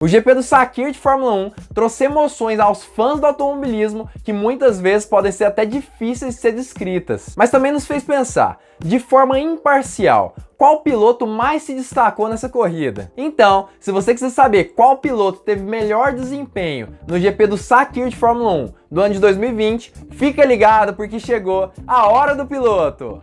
O GP do Sakir de Fórmula 1 trouxe emoções aos fãs do automobilismo que muitas vezes podem ser até difíceis de ser descritas, mas também nos fez pensar, de forma imparcial, qual piloto mais se destacou nessa corrida. Então, se você quiser saber qual piloto teve melhor desempenho no GP do Sakir de Fórmula 1 do ano de 2020, fica ligado porque chegou a hora do piloto!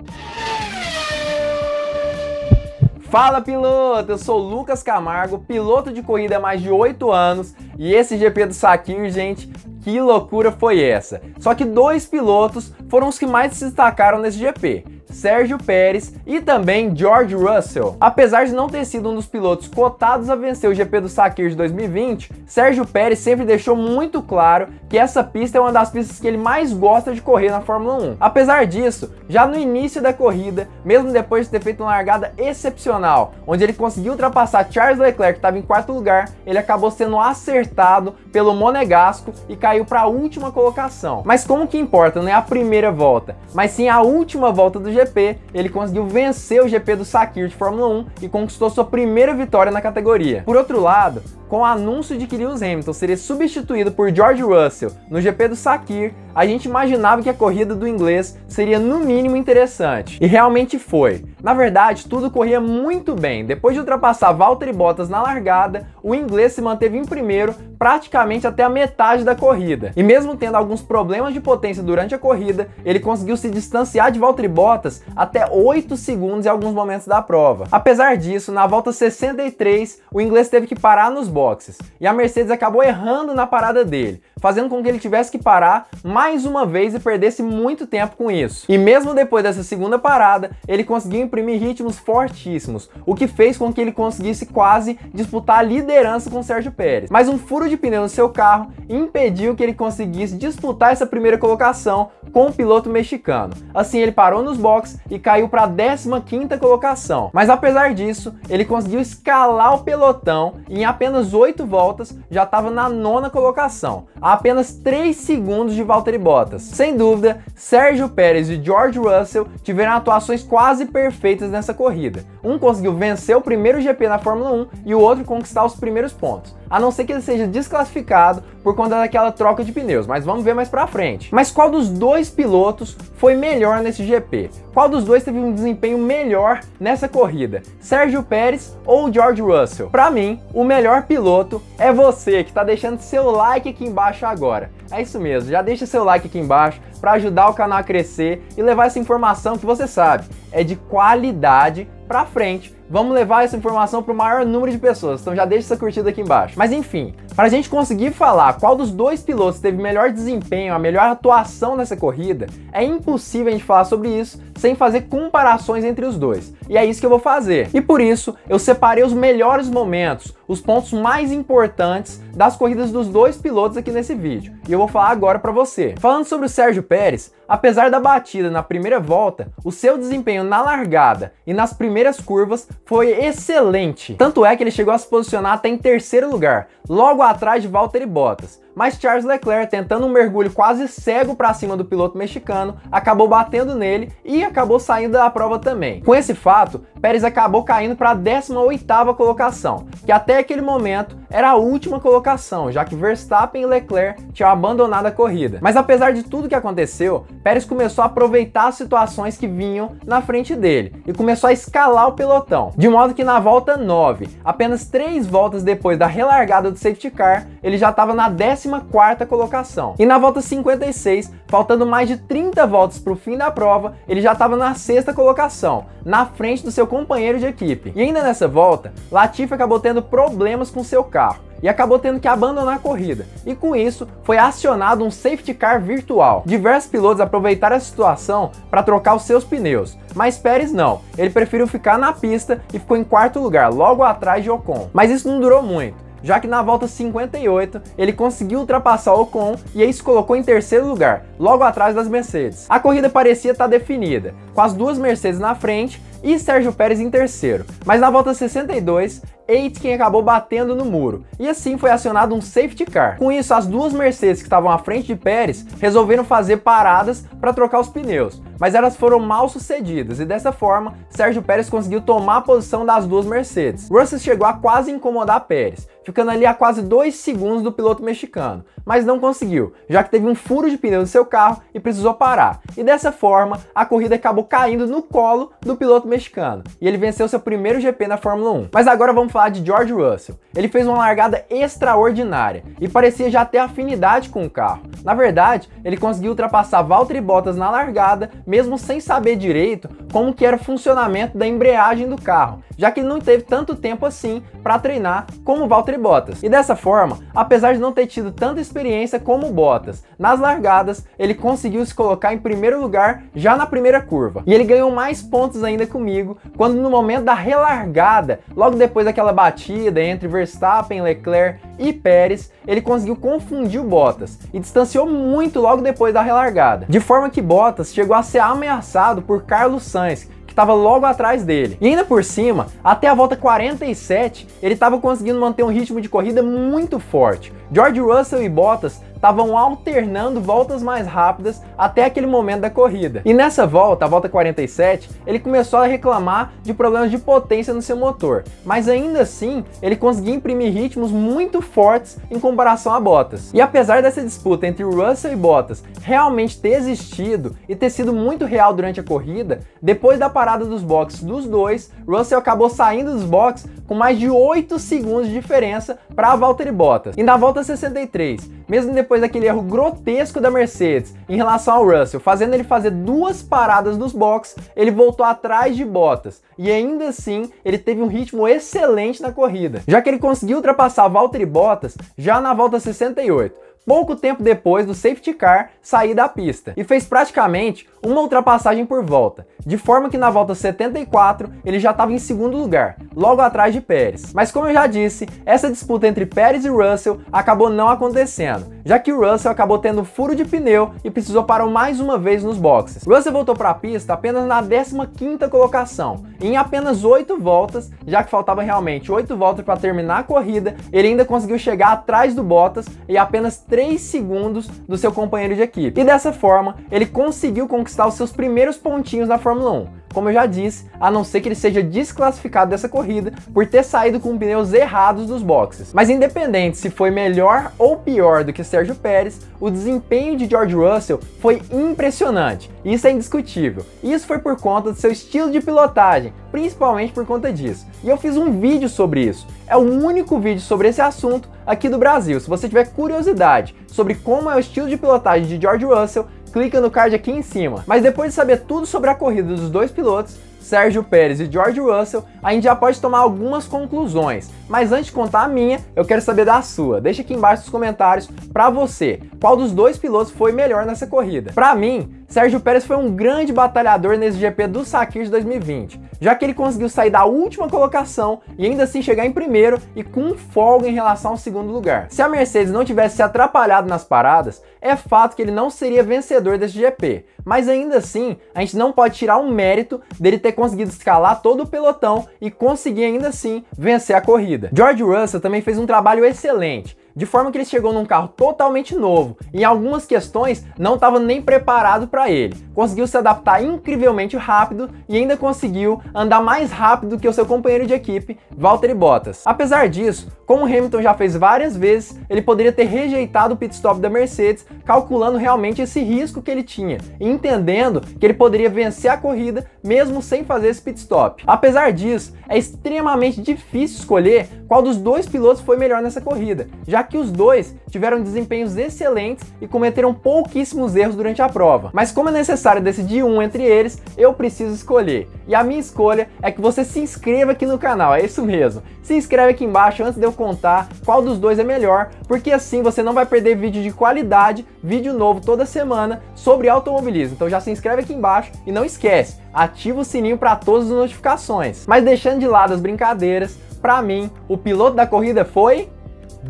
Fala piloto, eu sou o Lucas Camargo, piloto de corrida há mais de 8 anos e esse GP do Sakir, gente, que loucura foi essa? Só que dois pilotos foram os que mais se destacaram nesse GP, Sérgio Pérez e também George Russell. Apesar de não ter sido um dos pilotos cotados a vencer o GP do Sakir de 2020, Sérgio Pérez sempre deixou muito claro que essa pista é uma das pistas que ele mais gosta de correr na Fórmula 1. Apesar disso, já no início da corrida, mesmo depois de ter feito uma largada excepcional, onde ele conseguiu ultrapassar Charles Leclerc, que estava em quarto lugar, ele acabou sendo acertado pelo Monegasco e caiu para a última colocação. Mas como que importa, não é a primeira volta, mas sim a última volta do GP, ele conseguiu vencer o GP do Sakir de Fórmula 1 e conquistou sua primeira vitória na categoria. Por outro lado, com o anúncio de que Lewis Hamilton seria substituído por George Russell no GP do Sakir, a gente imaginava que a corrida do inglês seria no mínimo interessante. E realmente foi. Na verdade, tudo corria muito bem. Depois de ultrapassar Valtteri Bottas na largada, o inglês se manteve em primeiro praticamente até a metade da corrida. E mesmo tendo alguns problemas de potência durante a corrida, ele conseguiu se distanciar de Valtteri Bottas até 8 segundos em alguns momentos da prova. Apesar disso, na volta 63, o inglês teve que parar nos boxes. E a Mercedes acabou errando na parada dele, fazendo com que ele tivesse que parar mais uma vez e perdesse muito tempo com isso. E mesmo depois dessa segunda parada, ele conseguiu imprimir ritmos fortíssimos, o que fez com que ele conseguisse quase disputar a liderança com Sérgio Pérez. Mas um furo de pneu no seu carro impediu que ele conseguisse disputar essa primeira colocação com o piloto mexicano. Assim, ele parou nos boxes e caiu para a 15ª colocação. Mas apesar disso, ele conseguiu escalar o pelotão e em apenas 8 voltas já estava na 9ª colocação, a apenas 3 segundos de Valtteri Bottas. Sem dúvida, Sérgio Pérez e George Russell tiveram atuações quase perfeitas nessa corrida. Um conseguiu vencer o primeiro GP na Fórmula 1 e o outro conquistar os primeiros pontos, a não ser que ele seja desclassificado por conta daquela troca de pneus, mas vamos ver mais pra frente. Mas qual dos dois pilotos foi melhor nesse GP? Qual dos dois teve um desempenho melhor nessa corrida? Sérgio Pérez ou George Russell? Pra mim, o melhor piloto é você que tá deixando seu like aqui embaixo agora. É isso mesmo, já deixa seu like aqui embaixo para ajudar o canal a crescer e levar essa informação que você sabe, é de qualidade pra frente. Vamos levar essa informação para o maior número de pessoas, então já deixa essa curtida aqui embaixo. Mas enfim, para a gente conseguir falar qual dos dois pilotos teve melhor desempenho, a melhor atuação nessa corrida, é impossível a gente falar sobre isso sem fazer comparações entre os dois. E é isso que eu vou fazer. E por isso, eu separei os melhores momentos, os pontos mais importantes das corridas dos dois pilotos aqui nesse vídeo. E eu vou falar agora para você. Falando sobre o Sérgio Pérez, apesar da batida na primeira volta, o seu desempenho na largada e nas primeiras curvas foi excelente. Tanto é que ele chegou a se posicionar até em terceiro lugar, logo atrás de Valtteri Bottas. Mas Charles Leclerc, tentando um mergulho quase cego para cima do piloto mexicano, acabou batendo nele e acabou saindo da prova também. Com esse fato, Pérez acabou caindo para a 18ª colocação, que até aquele momento era a última colocação, já que Verstappen e Leclerc tinham abandonado a corrida. Mas apesar de tudo que aconteceu, Pérez começou a aproveitar as situações que vinham na frente dele e começou a escalar o pelotão, de modo que na volta 9, apenas 3 voltas depois da relargada do safety car, ele já estava na 14ª colocação. E na volta 56, faltando mais de 30 voltas para o fim da prova, ele já estava na 6ª colocação, na frente do seu companheiro de equipe. E ainda nessa volta, Latifi acabou tendo problemas com seu carro e acabou tendo que abandonar a corrida. E com isso, foi acionado um safety car virtual. Diversos pilotos aproveitaram a situação para trocar os seus pneus, mas Pérez não. Ele preferiu ficar na pista e ficou em quarto lugar, logo atrás de Ocon. Mas isso não durou muito, já que na volta 58 ele conseguiu ultrapassar o Ocon e aí se colocou em terceiro lugar, logo atrás das Mercedes. A corrida parecia estar definida, com as duas Mercedes na frente e Sérgio Pérez em terceiro, mas na volta 62 Aitken acabou batendo no muro, e assim foi acionado um safety car. Com isso, as duas Mercedes que estavam à frente de Pérez resolveram fazer paradas para trocar os pneus, mas elas foram mal sucedidas e dessa forma, Sérgio Pérez conseguiu tomar a posição das duas Mercedes. Russell chegou a quase incomodar Pérez, ficando ali a quase 2 segundos do piloto mexicano, mas não conseguiu, já que teve um furo de pneu no seu carro e precisou parar. E dessa forma, a corrida acabou caindo no colo do piloto mexicano, e ele venceu seu primeiro GP na Fórmula 1. Mas agora vamos falar de George Russell. Ele fez uma largada extraordinária e parecia já ter afinidade com o carro. Na verdade, ele conseguiu ultrapassar Valtteri Bottas na largada, mesmo sem saber direito como que era o funcionamento da embreagem do carro, já que ele não teve tanto tempo assim para treinar como Valtteri Bottas. E dessa forma, apesar de não ter tido tanta experiência como Bottas nas largadas, ele conseguiu se colocar em primeiro lugar já na primeira curva. E ele ganhou mais pontos ainda comigo quando no momento da relargada, logo depois daquela batida entre Verstappen, Leclerc e Pérez, ele conseguiu confundir o Bottas e distanciou muito logo depois da relargada, de forma que Bottas chegou a ser ameaçado por Carlos Sainz, que estava logo atrás dele. E ainda por cima, até a volta 47, ele estava conseguindo manter um ritmo de corrida muito forte. George Russell e Bottas estavam alternando voltas mais rápidas até aquele momento da corrida. E nessa volta, a volta 47, ele começou a reclamar de problemas de potência no seu motor, mas ainda assim, ele conseguia imprimir ritmos muito fortes em comparação a Bottas. E apesar dessa disputa entre Russell e Bottas realmente ter existido e ter sido muito real durante a corrida, depois da parada dos boxes dos dois, Russell acabou saindo dos boxes com mais de 8 segundos de diferença para Valtteri Bottas. E na volta 63, mesmo depois daquele erro grotesco da Mercedes em relação ao Russell, fazendo ele fazer 2 paradas dos boxes, ele voltou atrás de Bottas e ainda assim ele teve um ritmo excelente na corrida, já que ele conseguiu ultrapassar Valtteri Bottas já na volta 68. Pouco tempo depois do safety car sair da pista, e fez praticamente uma ultrapassagem por volta, de forma que na volta 74 ele já estava em segundo lugar, logo atrás de Pérez. Mas como eu já disse, essa disputa entre Pérez e Russell acabou não acontecendo, já que o Russell acabou tendo furo de pneu e precisou parar mais uma vez nos boxes. Russell voltou para a pista apenas na 15ª colocação, e em apenas 8 voltas, já que faltava realmente 8 voltas para terminar a corrida, ele ainda conseguiu chegar atrás do Bottas e apenas 3 segundos do seu companheiro de equipe. E dessa forma, ele conseguiu conquistar os seus primeiros pontinhos na Fórmula 1. Como eu já disse, a não ser que ele seja desclassificado dessa corrida por ter saído com pneus errados dos boxes. Mas independente se foi melhor ou pior do que Sérgio Pérez, o desempenho de George Russell foi impressionante. Isso é indiscutível. Isso foi por conta do seu estilo de pilotagem, principalmente por conta disso. E eu fiz um vídeo sobre isso. É o único vídeo sobre esse assunto aqui do Brasil. Se você tiver curiosidade sobre como é o estilo de pilotagem de George Russell, clica no card aqui em cima. Mas depois de saber tudo sobre a corrida dos dois pilotos, Sérgio Pérez e George Russell, a gente já pode tomar algumas conclusões. Mas antes de contar a minha, eu quero saber da sua. Deixa aqui embaixo nos comentários pra você, qual dos dois pilotos foi melhor nessa corrida. Pra mim, Sérgio Pérez foi um grande batalhador nesse GP do Sakir de 2020, já que ele conseguiu sair da última colocação e ainda assim chegar em primeiro e com folga em relação ao segundo lugar. Se a Mercedes não tivesse se atrapalhado nas paradas, é fato que ele não seria vencedor desse GP, mas ainda assim, a gente não pode tirar o mérito dele ter conseguido escalar todo o pelotão e conseguir ainda assim vencer a corrida. George Russell também fez um trabalho excelente, de forma que ele chegou num carro totalmente novo e em algumas questões não estava nem preparado para ele. Conseguiu se adaptar incrivelmente rápido e ainda conseguiu andar mais rápido que o seu companheiro de equipe, Valtteri Bottas. Apesar disso, como Hamilton já fez várias vezes, ele poderia ter rejeitado o pit stop da Mercedes, calculando realmente esse risco que ele tinha e entendendo que ele poderia vencer a corrida mesmo sem fazer esse pit stop. Apesar disso, é extremamente difícil escolher qual dos dois pilotos foi melhor nessa corrida, já que os dois tiveram desempenhos excelentes e cometeram pouquíssimos erros durante a prova. Mas como é necessário decidir um entre eles, eu preciso escolher. E a minha escolha é que você se inscreva aqui no canal, é isso mesmo. Se inscreve aqui embaixo antes de eu contar qual dos dois é melhor, porque assim você não vai perder vídeo de qualidade, vídeo novo toda semana sobre automobilismo. Então já se inscreve aqui embaixo e não esquece, ativa o sininho para todas as notificações. Mas deixando de lado as brincadeiras, para mim, o piloto da corrida foi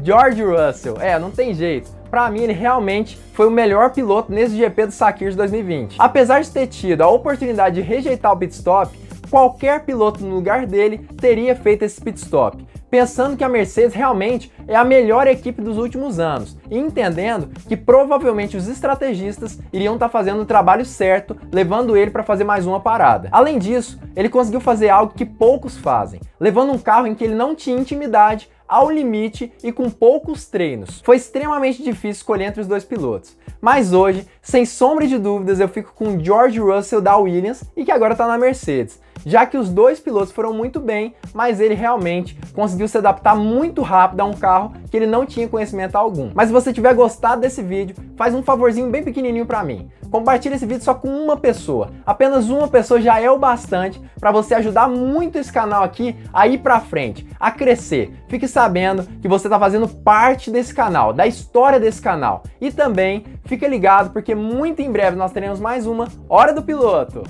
George Russell. Não tem jeito. Para mim, ele realmente foi o melhor piloto nesse GP do Sakir de 2020. Apesar de ter tido a oportunidade de rejeitar o pit stop, qualquer piloto no lugar dele teria feito esse pit stop, pensando que a Mercedes realmente é a melhor equipe dos últimos anos e entendendo que provavelmente os estrategistas iriam estar fazendo o trabalho certo, levando ele para fazer mais uma parada. Além disso, ele conseguiu fazer algo que poucos fazem, levando um carro em que ele não tinha intimidade, ao limite e com poucos treinos. Foi extremamente difícil escolher entre os dois pilotos, mas hoje, sem sombra de dúvidas, eu fico com George Russell da Williams e que agora está na Mercedes, já que os dois pilotos foram muito bem, mas ele realmente conseguiu se adaptar muito rápido a um carro que ele não tinha conhecimento algum. Mas se você tiver gostado desse vídeo, faz um favorzinho bem pequenininho para mim. Compartilha esse vídeo só com uma pessoa. Apenas uma pessoa já é o bastante para você ajudar muito esse canal aqui a ir para frente, a crescer. Fique sabendo que você está fazendo parte desse canal, da história desse canal. E também fica ligado porque muito em breve nós teremos mais uma Hora do Piloto.